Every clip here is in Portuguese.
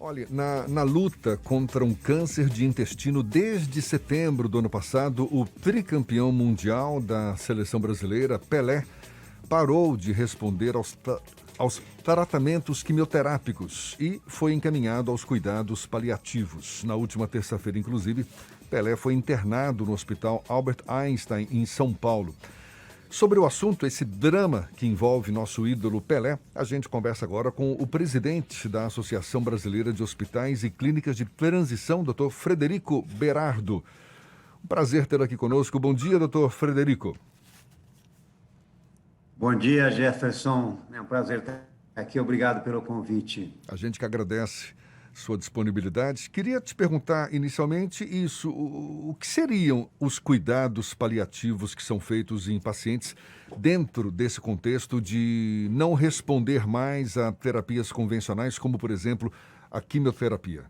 Olha, na luta contra um câncer de intestino desde setembro do ano passado, o tricampeão mundial da seleção brasileira, Pelé, parou de responder aos tratamentos quimioterápicos e foi encaminhado aos cuidados paliativos. Na última terça-feira, inclusive, Pelé foi internado no Hospital Albert Einstein, em São Paulo. Sobre o assunto, esse drama que envolve nosso ídolo Pelé, a gente conversa agora com o presidente da Associação Brasileira de Hospitais e Clínicas de Transição, Dr. Frederico Berardo. Um prazer tê-lo aqui conosco. Bom dia, Dr. Frederico. Bom dia, Jefferson. É um prazer estar aqui. Obrigado pelo convite. A gente que agradece sua disponibilidade. Queria te perguntar inicialmente isso, o que seriam os cuidados paliativos que são feitos em pacientes dentro desse contexto de não responder mais a terapias convencionais, como, por exemplo, a quimioterapia?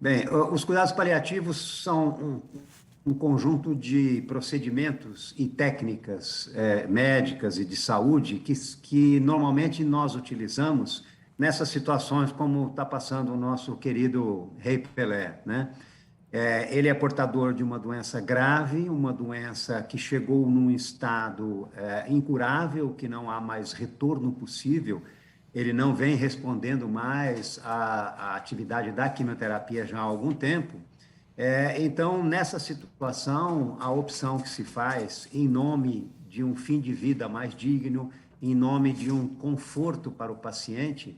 Bem, os cuidados paliativos são um conjunto de procedimentos e técnicas médicas e de saúde que normalmente nós utilizamos nessas situações como está passando o nosso querido Rei Pelé, né? Ele é portador de uma doença grave, uma doença que chegou num estado incurável, que não há mais retorno possível. Ele não vem respondendo mais à atividade da quimioterapia já há algum tempo. Então, nessa situação, a opção que se faz em nome de um fim de vida mais digno, em nome de um conforto para o paciente,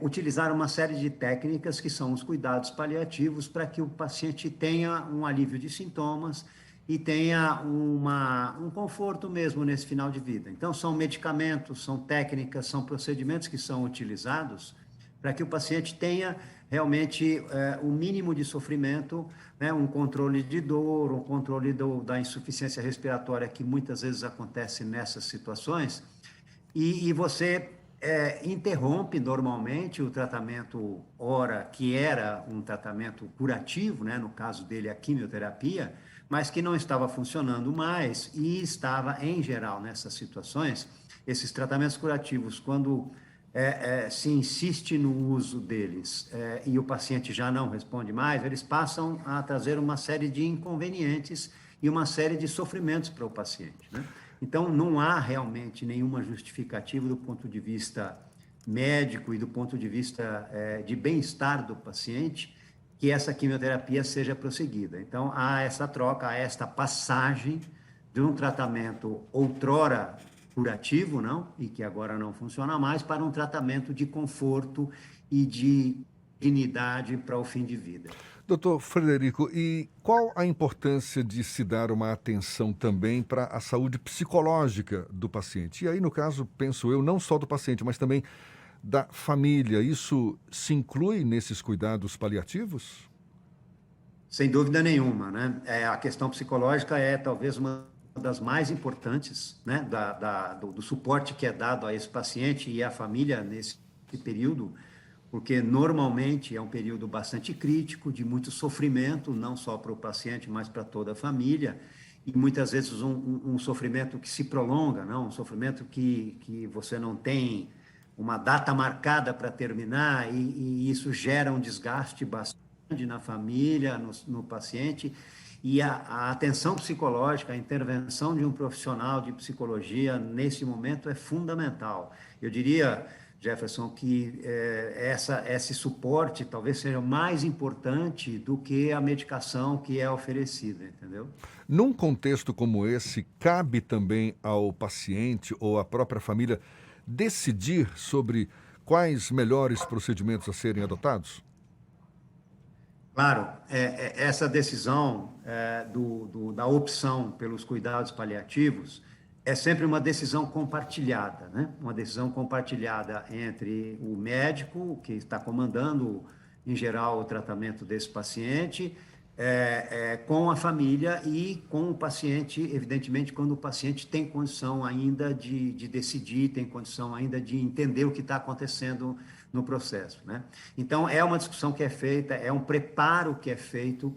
utilizar uma série de técnicas que são os cuidados paliativos para que o paciente tenha um alívio de sintomas e tenha um conforto mesmo nesse final de vida. Então, são medicamentos, são técnicas, são procedimentos que são utilizados para que o paciente tenha realmente o mínimo de sofrimento, né, um controle de dor, um controle da insuficiência respiratória que muitas vezes acontece nessas situações, e você interrompe normalmente o tratamento, ora, que era um tratamento curativo, né, no caso dele a quimioterapia, mas que não estava funcionando mais e estava, em geral, nessas situações, esses tratamentos curativos, quando se insiste no uso deles e o paciente já não responde mais, eles passam a trazer uma série de inconvenientes e uma série de sofrimentos para o paciente, né? Então, não há realmente nenhuma justificativa do ponto de vista médico e do ponto de vista de bem-estar do paciente que essa quimioterapia seja prosseguida. Então, há essa troca, há esta passagem de um tratamento outrora curativo, não, e que agora não funciona mais, para um tratamento de conforto e de dignidade para o fim de vida. Doutor Frederico, e qual a importância de se dar uma atenção também para a saúde psicológica do paciente? E aí, no caso, penso eu, não só do paciente, mas também da família. Isso se inclui nesses cuidados paliativos? Sem dúvida nenhuma, né? A questão psicológica é talvez uma das mais importantes, né? Do suporte que é dado a esse paciente e à família nesse período, porque normalmente é um período bastante crítico, de muito sofrimento, não só para o paciente, mas para toda a família, e muitas vezes um sofrimento que se prolonga, não? Um sofrimento que você não tem uma data marcada para terminar, e isso gera um desgaste bastante na família, no paciente, e a atenção psicológica, a intervenção de um profissional de psicologia nesse momento é fundamental. Eu diria, Jefferson, que esse suporte talvez seja mais importante do que a medicação que é oferecida, entendeu? Num contexto como esse, cabe também ao paciente ou à própria família decidir sobre quais melhores procedimentos a serem adotados? Claro, essa decisão da opção pelos cuidados paliativos é sempre uma decisão compartilhada, né? Uma decisão compartilhada entre o médico, que está comandando, em geral, o tratamento desse paciente, com a família e com o paciente, evidentemente, quando o paciente tem condição ainda de decidir, tem condição ainda de entender o que está acontecendo no processo, né? Então, é uma discussão que é feita, é um preparo que é feito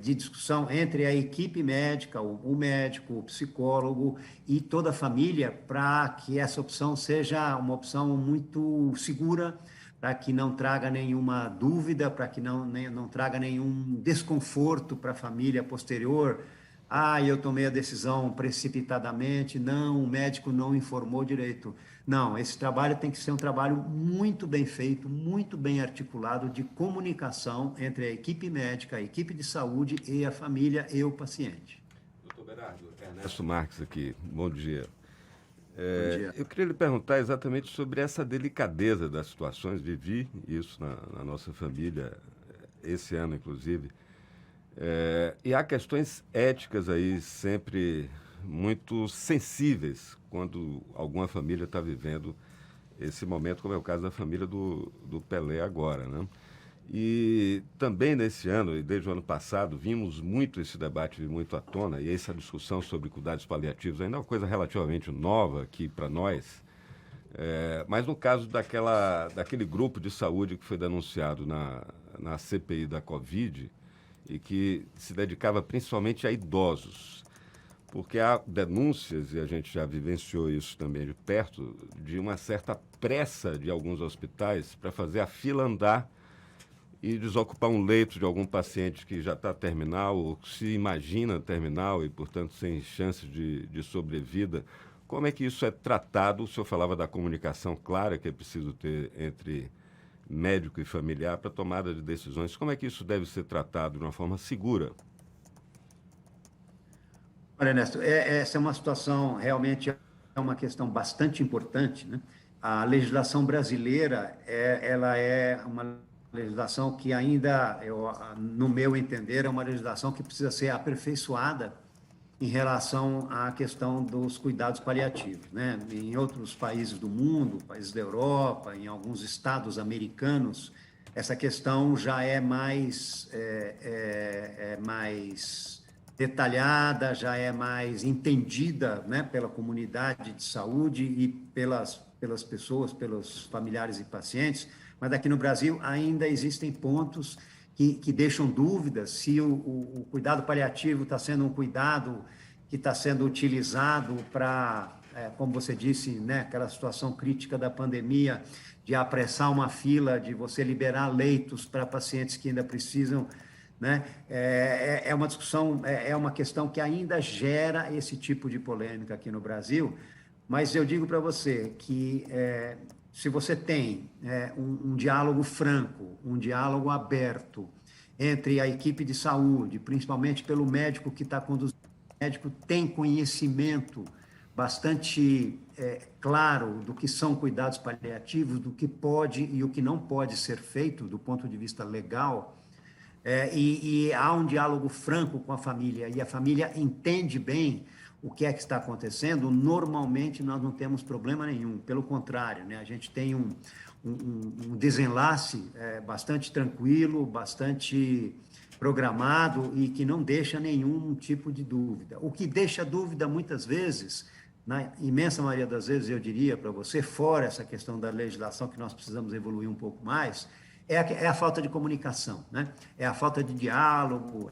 de discussão entre a equipe médica, o médico, o psicólogo e toda a família, para que essa opção seja uma opção muito segura, para que não traga nenhuma dúvida, para que não traga nenhum desconforto para a família posterior. Ah, eu tomei a decisão precipitadamente, não, o médico não informou direito. Não, esse trabalho tem que ser um trabalho muito bem feito, muito bem articulado de comunicação entre a equipe médica, a equipe de saúde e a família e o paciente. Doutor Berardo, Ernesto Marques aqui, bom dia. Bom dia. Eu queria lhe perguntar exatamente sobre essa delicadeza das situações. Vivi isso na nossa família, esse ano, inclusive. E há questões éticas aí sempre muito sensíveis quando alguma família está vivendo esse momento, como é o caso da família do Pelé agora, né? E também nesse ano, e desde o ano passado, vimos muito esse debate muito à tona, e essa discussão sobre cuidados paliativos ainda é uma coisa relativamente nova aqui para nós, mas no caso daquele grupo de saúde que foi denunciado na CPI da Covid e que se dedicava principalmente a idosos, porque há denúncias, e a gente já vivenciou isso também de perto, de uma certa pressa de alguns hospitais para fazer a fila andar e desocupar um leito de algum paciente que já está terminal ou se imagina terminal e, portanto, sem chances de sobrevida. Como é que isso é tratado? O senhor falava da comunicação clara que é preciso ter entre médico e familiar para tomada de decisões. Como é que isso deve ser tratado de uma forma segura? Olha, Ernesto, essa é uma situação, realmente é uma questão bastante importante, né? A legislação brasileira, ela é uma legislação que ainda, no meu entender, é uma legislação que precisa ser aperfeiçoada em relação à questão dos cuidados paliativos, né? Em outros países do mundo, países da Europa, em alguns estados americanos, essa questão já é mais detalhada, já é mais entendida, né, pela comunidade de saúde e pelas pessoas, pelos familiares e pacientes, mas aqui no Brasil ainda existem pontos que deixam dúvidas se o cuidado paliativo está sendo um cuidado que está sendo utilizado para, como você disse, né, aquela situação crítica da pandemia, de apressar uma fila, de você liberar leitos para pacientes que ainda precisam, né? É uma discussão, é uma questão que ainda gera esse tipo de polêmica aqui no Brasil, mas eu digo para você que se você tem um diálogo franco, um diálogo aberto entre a equipe de saúde, principalmente pelo médico que está conduzindo, o médico tem conhecimento bastante claro do que são cuidados paliativos, do que pode e o que não pode ser feito do ponto de vista legal, e há um diálogo franco com a família, e a família entende bem o que é que está acontecendo, normalmente nós não temos problema nenhum, pelo contrário, né? A gente tem um desenlace bastante tranquilo, bastante programado e que não deixa nenhum tipo de dúvida. O que deixa dúvida muitas vezes, na imensa maioria das vezes, eu diria para você, fora essa questão da legislação que nós precisamos evoluir um pouco mais, é a falta de comunicação, né? É a falta de diálogo,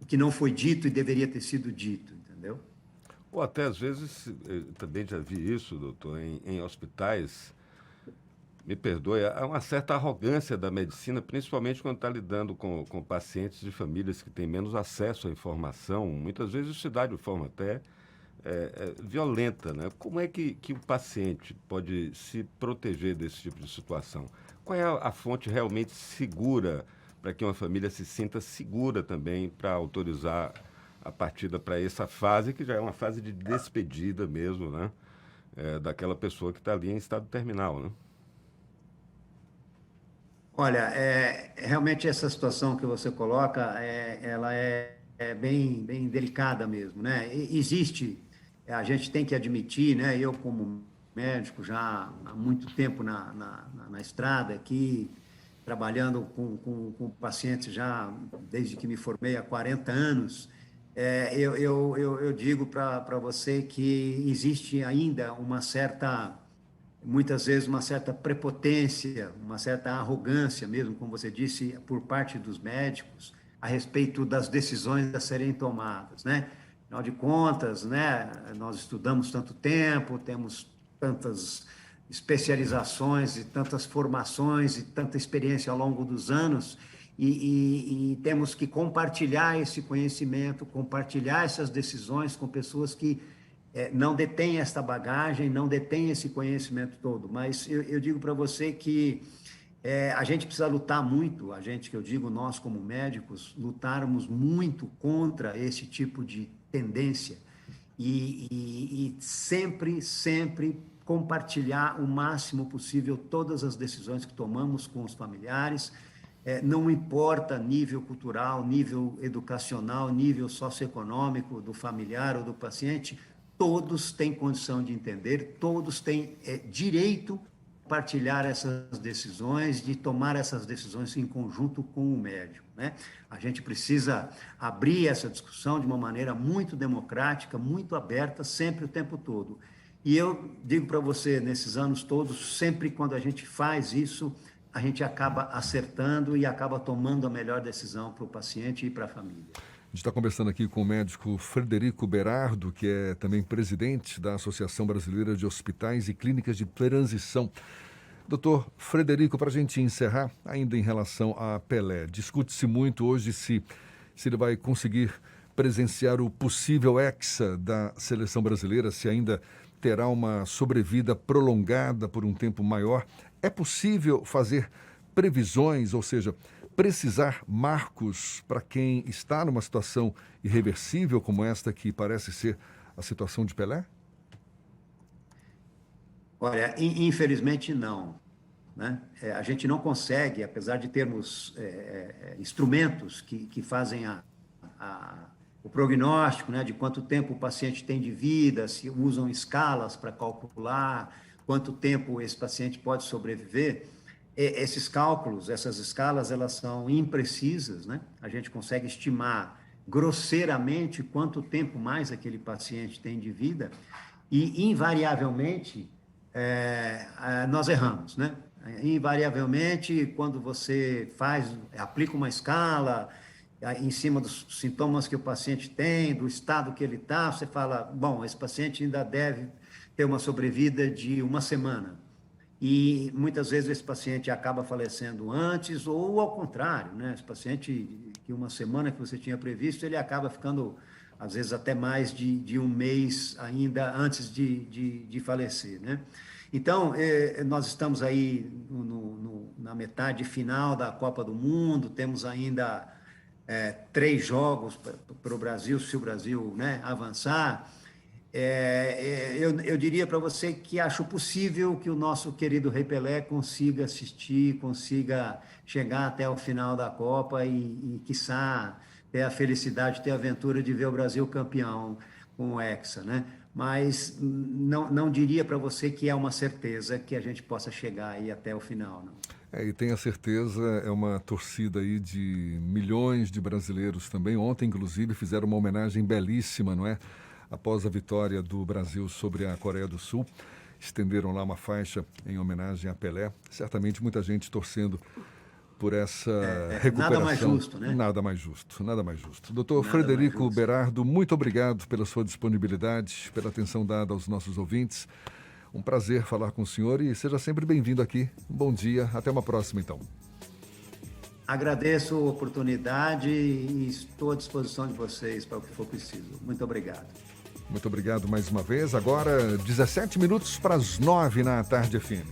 o que não foi dito e deveria ter sido dito, entendeu? Ou até, às vezes, também já vi isso, doutor, em hospitais, me perdoe, há uma certa arrogância da medicina, principalmente quando está lidando com pacientes de famílias que têm menos acesso à informação. Muitas vezes isso se dá de forma até violenta, né? Como é que o paciente pode se proteger desse tipo de situação? Qual é a fonte realmente segura para que uma família se sinta segura também para autorizar a partida para essa fase, que já é uma fase de despedida mesmo, né? Daquela pessoa que está ali em estado terminal, né? Olha, realmente essa situação que você coloca, ela é bem delicada mesmo, né? Existe, a gente tem que admitir, né? Eu como médico já há muito tempo na estrada aqui, trabalhando com pacientes já desde que me formei há 40 anos, eu digo para você que existe ainda muitas vezes uma certa prepotência, uma certa arrogância mesmo, como você disse, por parte dos médicos a respeito das decisões a serem tomadas, né? Afinal de contas, né, nós estudamos tanto tempo, temos tantas especializações e tantas formações e tanta experiência ao longo dos anos e temos que compartilhar esse conhecimento, compartilhar essas decisões com pessoas que não detêm esta bagagem, não detêm esse conhecimento todo. Mas eu digo para você que a gente precisa lutar muito, que eu digo, nós como médicos, lutarmos muito contra esse tipo de tendência e sempre compartilhar o máximo possível todas as decisões que tomamos com os familiares, não importa nível cultural, nível educacional, nível socioeconômico do familiar ou do paciente, todos têm condição de entender, todos têm direito a compartilhar essas decisões, de tomar essas decisões em conjunto com o médico, né? A gente precisa abrir essa discussão de uma maneira muito democrática, muito aberta, sempre o tempo todo. E eu digo para você, nesses anos todos, sempre quando a gente faz isso, a gente acaba acertando e acaba tomando a melhor decisão para o paciente e para a família. A gente está conversando aqui com o médico Frederico Berardo, que é também presidente da Associação Brasileira de Hospitais e Clínicas de Transição. Doutor Frederico, para a gente encerrar, ainda em relação a Pelé, discute-se muito hoje se ele vai conseguir presenciar o possível hexa da seleção brasileira, se ainda terá uma sobrevida prolongada por um tempo maior. É possível fazer previsões, ou seja, precisar marcos para quem está numa situação irreversível como esta que parece ser a situação de Pelé? Olha, infelizmente não, né? A gente não consegue, apesar de termos instrumentos que fazem o prognóstico, né, de quanto tempo o paciente tem de vida, se usam escalas para calcular quanto tempo esse paciente pode sobreviver. Esses cálculos, essas escalas, elas são imprecisas, né? A gente consegue estimar grosseiramente quanto tempo mais aquele paciente tem de vida e, invariavelmente, nós erramos, né? Invariavelmente, quando você aplica uma escala em cima dos sintomas que o paciente tem, do estado que ele está, você fala, bom, esse paciente ainda deve ter uma sobrevida de uma semana. E muitas vezes esse paciente acaba falecendo antes ou ao contrário, né? Esse paciente que uma semana que você tinha previsto, ele acaba ficando, às vezes, até mais de um mês ainda antes de falecer, né? Então, nós estamos aí na metade final da Copa do Mundo, temos ainda 3 jogos para o Brasil, se o Brasil, né, avançar. Eu diria para você que acho possível que o nosso querido Rei Pelé consiga assistir, consiga chegar até o final da Copa e quiçá, ter a felicidade, ter a aventura de ver o Brasil campeão com o Hexa, né? Mas não diria para você que é uma certeza que a gente possa chegar aí até o final, não. E tenha certeza, é uma torcida aí de milhões de brasileiros também. Ontem, inclusive, fizeram uma homenagem belíssima, não é? Após a vitória do Brasil sobre a Coreia do Sul, estenderam lá uma faixa em homenagem a Pelé. Certamente muita gente torcendo por essa recuperação. Nada mais justo, né? Nada mais justo, nada mais justo. Doutor Frederico Berardo, muito obrigado pela sua disponibilidade, pela atenção dada aos nossos ouvintes. Um prazer falar com o senhor e seja sempre bem-vindo aqui. Um bom dia, até uma próxima então. Agradeço a oportunidade e estou à disposição de vocês para o que for preciso. Muito obrigado. Muito obrigado mais uma vez. Agora, 17 minutos para as 9 na tarde FM.